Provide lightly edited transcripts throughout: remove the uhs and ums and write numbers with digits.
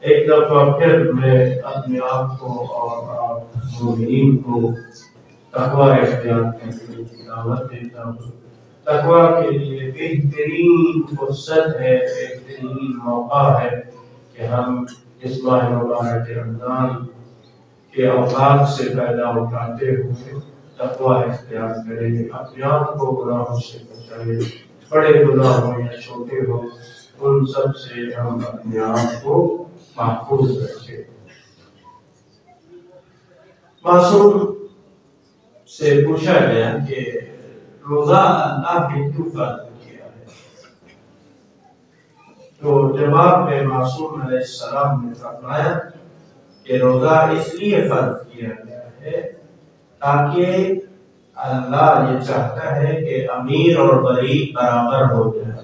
ایک دفعہ پھر میں اپنے آپ کو اور آپ مومنین کو تقوی اختیار کرنے کی دعوت دیتا ہوں۔ تقوی کے لیے بہترین فرصت ہے، بہترین موقع ہے کہ ہم اس ماہ مبارک رمضان کے اوقات سے پیدا اٹھاتے ہوئے تقوی اختیار کریں، اپنے آپ کو گناہوں سے بچائیں، بڑے گناہ ہو یا چھوٹے ہو ان سب سے ہم اپنے آپ کو محفوظ رکھیں۔ معصوم سے پوچھا گیا کہ روزہ اللہ نے کیوں فرض کیا ہے؟ تو جواب میں معصوم علیہ السلام نے فرمایا کہ روزہ اس لیے فرض کیا گیا ہے تاکہ اللہ یہ چاہتا ہے کہ امیر اور غریب برابر ہو جائے،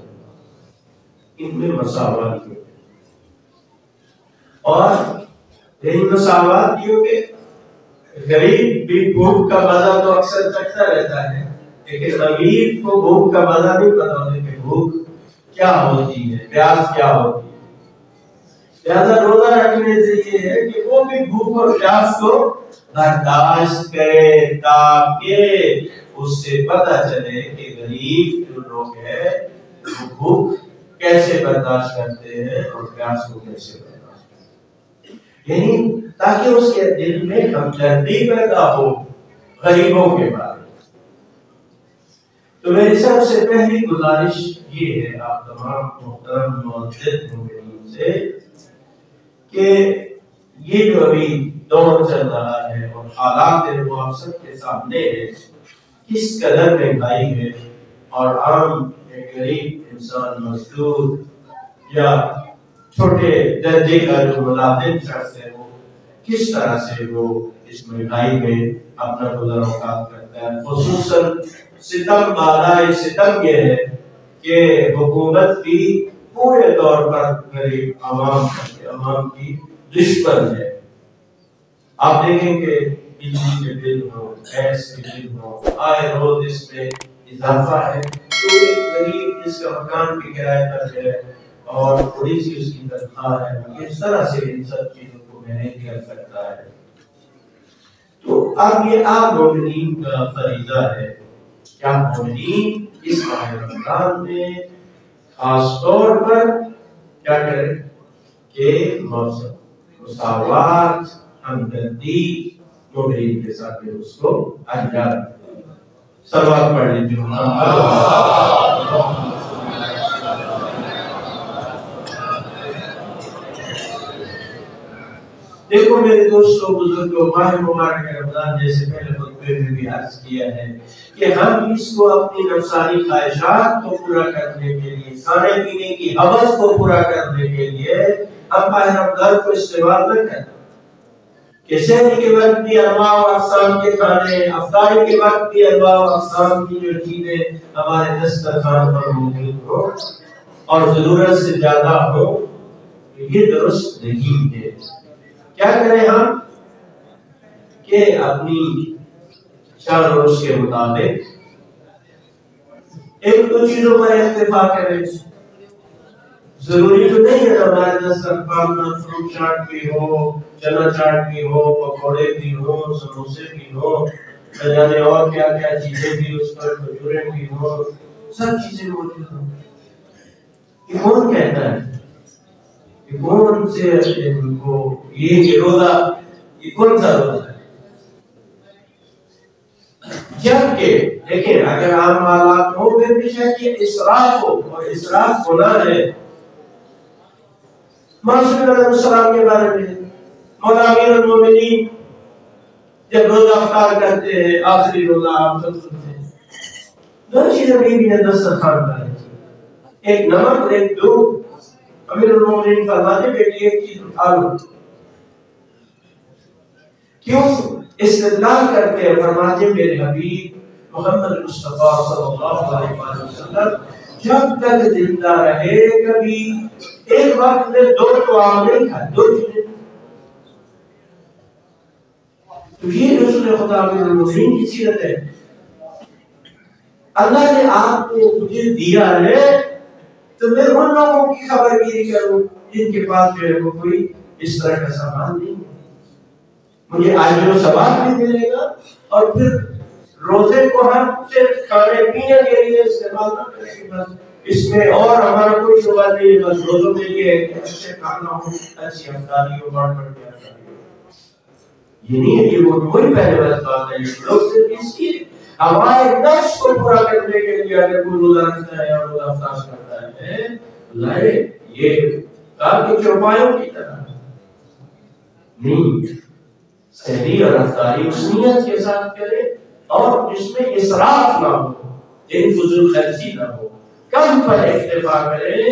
ان میں مساوات ہو، اور یہی مساوات یہ کہ غریب بھی بھوک کا مزہ تو اکثر چکھتا رہتا ہے، لیکن امیر کو بھوک کا مزہ نہیں پتا ہوتا کہ بھوک کیا ہوتی ہے، پیاس کیا ہوتی ہے۔ لہذا روزہ رکھنے سے یہ ہے کہ وہ بھی بھوک اور پیاس کو برداشت کرے، تاکہ اس سے پتہ چلے کہ غریب جو لوگ ہیں وہ بھوک کیسے برداشت کرتے ہیں اور پیاس کو کیسے برداشت کرتے ہیں، یعنی تاکہ اس کے دل میں ہمدردی پیدا ہو غریبوں کے بارے میں۔ تو میری سب سے پہلی گزارش یہ ہے آپ تمام محترم معزز مومنین سے کہ یہ جو ابھی دور چل رہا ہے اور حالات ہیں وہ آپ سب کے سامنے ہے، کس قدر مہنگائی ہے، اور عام غریب انسان، مزدور یا چھوٹے درجے کا جو ملازم شخص ہے وہ کس طرح سے وہ اس مہنگائی میں اپنا گزر اوقات کرتا ہے۔ خصوصاً ستم بالائے ستم یہ ہے کہ حکومت بھی پورے طور پر غریب عوام کی دشمن ہے۔ آپ دیکھیں کہ بجلی کے بل ہو، گیس کے بل ہو، آئے روز اس میں اضافہ ہے، تو ایک غریب جس کا مکان کی کرایہ پر ہے اور تھوڑی سی اس کی تنخواہ ہے، اس طرح سے ان سب چیزوں کو مینیج کر سکتا ہے۔ تو اب یہ آپ مومنین کا فریضہ ہے کہ آپ مومنین اس ماہ رمضان میں خاص طور پر کیا کریں کہ مساوات، ہمدردی مومنین کے ساتھ اس کو انجام دیں۔ صلوات پڑھ لیجیے۔ دیکھو میرے دوستوں، بزرگوں، ماہ مبارک رمضان جیسے پہلے خطبے میں بھی عرض کیا ہے کہ ہم اس کو اپنی نفسانی خواہشات کو پورا کرنے کے لیے، کھانے پینے کی ہوس کو پورا کرنے کے لیے ہم ماہ رمضان کو استعمال نہ کریں کہ سحر کے وقت بھی انواع و اقسام کے کھانے، افطاری کے وقت بھی انواع و اقسام کی جو چیزیں ہمارے دسترخوان پر موجود ہو اور ضرورت سے زیادہ ہو، یہ درست نہیں ہے۔ کیا کریں ہم کہ اپنی شان اور اس کے مطابق ایک دو چیزوں پر اکتفا کریں۔ ضروری تو نہیں ہے ہمارے دسترخوان میں فروٹ چاٹ بھی ہو، چنا چاٹ بھی ہو، پکوڑے بھی ہو، سموسے بھی ہو، نہ جانے اور کیا کیا چیزیں بھی اس پر، کھجوریں بھی ہو، سب چیزیں موجود ہوں۔ یہ کون کہتا ہے؟ یہ کون سے ان کو یہ روزہ، یہ کون سا روزہ ہے؟ جبکہ دیکھیں اگر عام حالات ہو پھر بھی شاید یہ اسراف ہو، اور اسراف گناہ ہے۔ معصوم علیہ السلام کے بارے میں مولا امیر المومنین جب روزہ افطار کرتے ہیں، آخری روزہ آپ سب سنتے ہیں، دو چیزیں بھی دسترخوان پر رہتی، ایک نمک اور ایک دودھ۔ امیر المومنین فرماتے بیٹی ایک چیز اٹھا لو، کیوں استدلال کرتے ہیں؟ فرماتے میرے حبیب محمد مصطفیٰ صلی اللہ علیہ وسلم جب تک زندہ رہے کبھی ایک وقت میں دو طعام نہیں کھائے، دو چیزیں۔ تو یہ رسول خدا امیر المومنین کی سیرت ہے۔ اللہ نے آپ کو مجھے دیا ہے تو میں ان لوگوں کی خبر گیری کروں جن کے پاس جو ہے وہ کوئی اس طرح کا سامان نہیں ہے. مجھے اجر و ثواب بھی ملے گا اور پھر روزے کو ہم صرف کھانے پینے کے لیے استعمال نہ کریں. بس اس میں اور ہمارا کوئی شعبہ نہیں ہے. بس روزوں کے لیے اچھے کھانا ہو, اچھی افطاری ہو, بڑھ بڑھ کے افطاری ہو. یہ نہیں ہے کہ وہ کوئی پہلے بات ہے. لوگ صرف اس کی ہمارے نفس کو پورا کرنے کے لیے اگر کوئی روزہ رکھتا ہے یا روزہ افطار کرتا ہے, لائے یہ کام کے چوپایوں کی طرح نہیں. سحری اور افطاری اس نیت کے ساتھ کرے اور جس میں اسراف نہ ہو, فضول خرچی نہ ہو, کم پر اکتفا کرے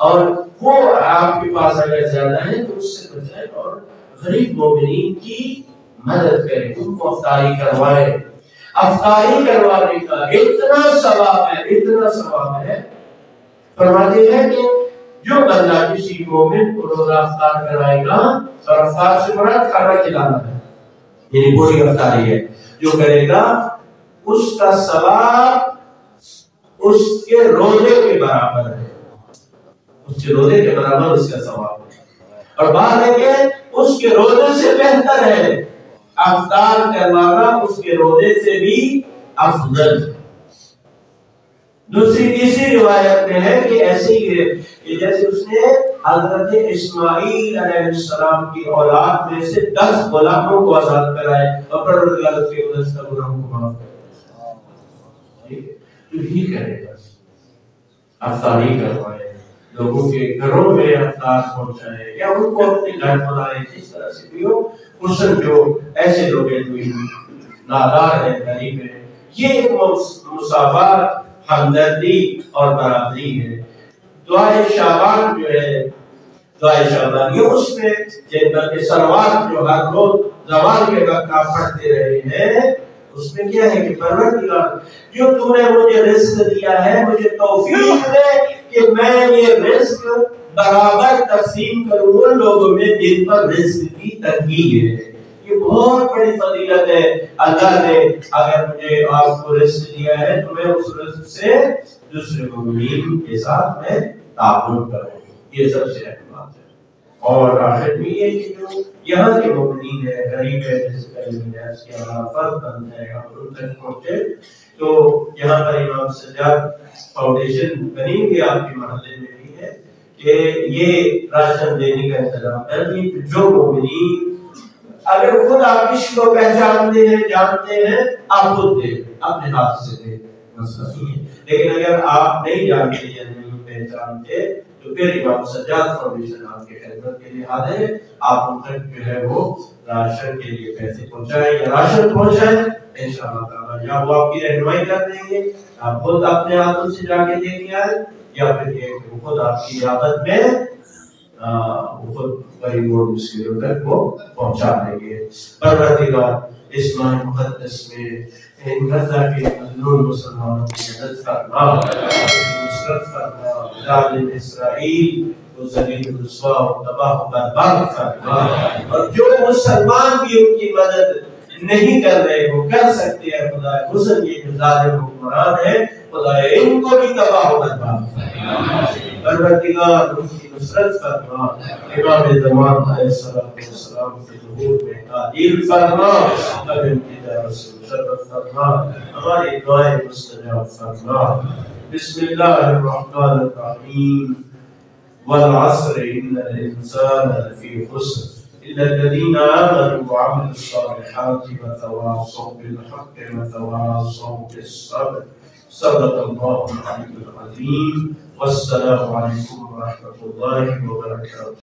اور وہ آپ کے پاس اگر زیادہ ہے تو اس سے بچائے اور غریب مومنین کی مدد کرے, ان کو افطاری کروائے. افطاری کروانے کا اتنا ثواب ہے. فرماتے ہیں کہ جو بندہ کسی مومن کو روزہ افطار کروائے گا, اور افطار سے مراد کھانا کھلانا ہے, یعنی پوری افطاری ہے, جو کرے گا اس کا ثواب اس کے روزے کے برابر ہے. اس کے روزے کے برابر اس کا ثواب ہے. اور بات ہے کہ اس کے روزے سے بہتر ہے افطار کروانا, اس کے روزے سے بھی افضل. دوسری تیسری روایت میں ہے کہ ایسے ہی ہے کہ جیسے اس نے حضرت اسماعیل علیہ السلام کی اولاد میں سے 10 غلاموں کو آزاد کرائے اور پروردگار کے گزشتہ گناہوں کو معاف کرے. تو ہی کرے گا, افطاری کروائے, لوگوں کے گھروں میں افطار پہنچائے یا ان کو اپنے گھر بنائے, جس طرح سے بھی ہو. خصوصاً جو ایسے لوگ ہیں جو نادار ہیں, غریب ہیں, یہ ایک مساوات, ہمدردی اور برابری ہے. دعائے شعبان جو ہے, دعائے شعبان یہ اس میں جنت کے سلوات جو ہر روز زوال کے وقت آپ پڑھتے رہے ہیں, اس میں کیا ہے کہ پروردگار جو تو نے مجھے رزق دیا ہے, مجھے توفیق دے کہ میں یہ رزق برابر تقسیم کروں ان لوگوں میں جن پر رزق کی تنگی ہے. یہ بہت بڑی فضیلت ہے. اللہ نے اگر مجھے آپ کو رزق دیا ہے تو میں اس رزق سے دوسرے مومنین کے ساتھ میں تعاون کروں. یہ سب سے اہم بات ہے. اور آخر میں یہ کہ جو یہاں کے مومنین ہے, غریب ہے, جس کا علم ہے, اس کے فرض بند ہے اور ان تک پہنچے, تو یہاں پر امام سجاد فاؤنڈیشن بنی ہوئی آپ کے محلے میں بھی ہے کہ یہ راشن دینے کا انتظام کر دیں. جو مومنین اگر خود آپ کسی کو پہچانتے ہیں, جانتے ہیں, آپ خود دیں, اپنے ہاتھ سے دیں, مسئلہ نہیں ہے. لیکن اگر آپ نہیں جانتے یا نہیں پہچانتے تو پھر امام سجاد فاؤنڈیشن آپ کے خدمت کے لیے حاضر ہے. آپ ان تک جو ہے وہ راشن کے لیے پیسے پہنچائیں یا راشن پہنچائیں انشاءاللہ تعالیٰ, یا وہ آپ کی رہنمائی کر دیں گے, آپ خود اپنے ہاتھوں سے جا کے دے کے آئے, یا پھر یہ خود آپ کی عیادت میں خود غریب اور مسکینوں تک وہ پہنچا دیں گے. پروردگار اس ماہ مقدس میں ان غزہ کے مظلوم مسلمانوں کی مدد فرما, نصرت فرما, ظالم اسرائیل کو ذلیل و رسوا و تباہ و برباد فرما, اور جو مسلمان بھی ان کی مدد نہیں کر رہے وہ کر سکتے ہیں. خدا حسن یہ جو ظالم حکمران ہے, خدا ان کو بھی تباہ و برباد فرما. پروردگار ان کی نصرت فرما, امام زمان علیہ السلام کے ظہور میں تعدیل فرما, اب ان کی دعوت سے مشرف فرما, ہماری دعائیں مستجاب فرما. بسم اللہ الرحمن الرحیم. والعصر ان الانسان لفی خسر الا الذين آمنوا وعملوا الصالحات وتواصوا بالحق وتواصوا بالصبر. صدق الله العلي العظيم. والسلام عليكم ورحمة الله وبركاته.